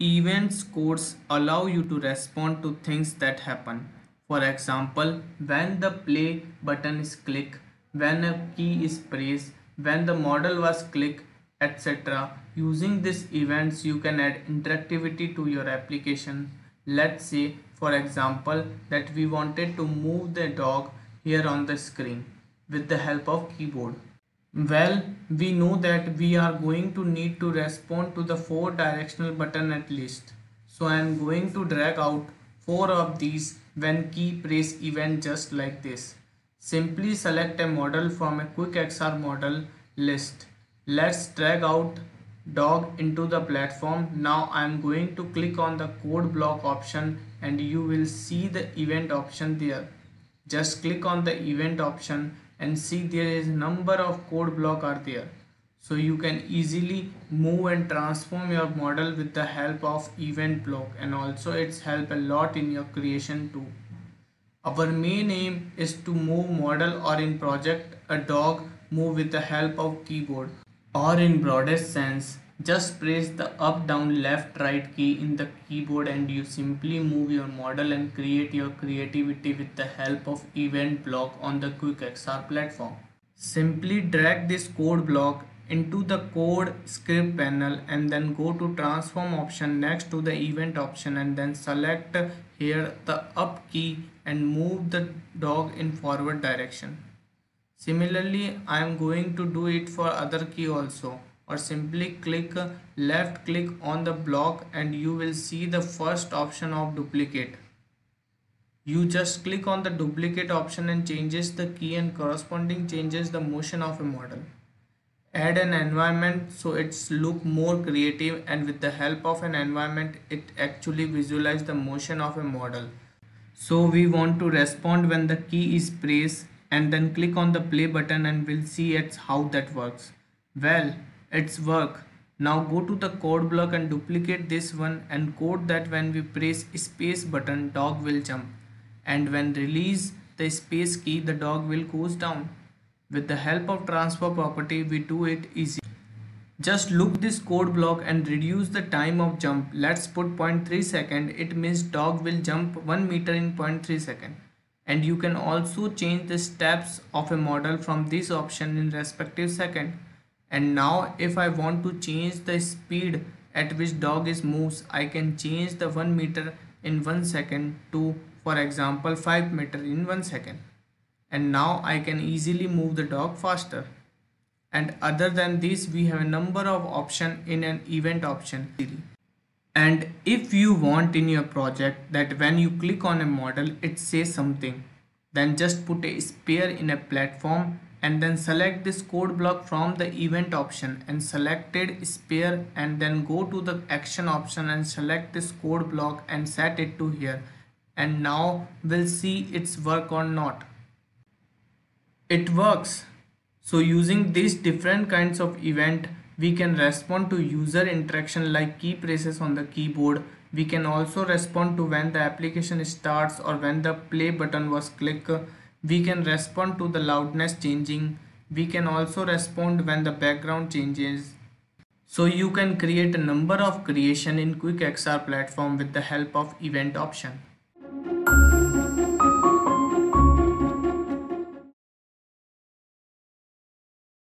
Events codes allow you to respond to things that happen. For example, when the play button is clicked, when a key is pressed, when the model was clicked, etc. Using these events, you can add interactivity to your application. Let's say, for example, that we wanted to move the dog here on the screen with the help of keyboard. Well, we know that we are going to need to respond to the 4 directional button at least. So I am going to drag out 4 of these when key press event just like this. Simply select a model from a quick XR model list. Let's drag out dog into the platform. Now I am going to click on the code block option and you will see the event option there. Just click on the event option and see there is number of code block are there. So you can easily move and transform your model with the help of event block, and also it's help a lot in your creation too. Our main aim is to move model, or in project a dog move with the help of keyboard, or in broadest sense just press the up down left right key in the keyboard and you simply move your model and create your creativity with the help of event block on the quick XR platform. Simply drag this code block into the code script panel and then go to transform option next to the event option and then select here the up key and move the dog in forward direction. Similarly, I am going to do it for other key also, or simply click left click on the block and you will see the first option of duplicate. You just click on the duplicate option and changes the key and corresponding changes the motion of a model. Add an environment so it's look more creative, and with the help of an environment it actually visualize the motion of a model. So we want to respond when the key is pressed and then click on the play button and we'll see it's how that works. Well, it's work. Now go to the code block and duplicate this one and code that when we press space button dog will jump, and when release the space key the dog will goes down. With the help of transfer property we do it easy. Just look this code block and reduce the time of jump. Let's put 0.3 second. It means dog will jump 1 meter in 0.3 second. And you can also change the steps of a model from this option in respective second. And now if I want to change the speed at which dog is moves, I can change the 1 meter in 1 second to, for example, 5 meter in 1 second. And now I can easily move the dog faster. And other than this we have a number of options in an event option. And if you want in your project that when you click on a model it says something, then just put a sphere in a platform and then select this code block from the event option and selected sphere, and then go to the action option and select this code block and set it to here, and now we'll see its work or not. It works. So using these different kinds of event, we can respond to user interaction like key presses on the keyboard. We can also respond to when the application starts or when the play button was clicked. We can respond to the loudness changing. We can also respond when the background changes. So you can create a number of creation in Quick XR platform with the help of event option.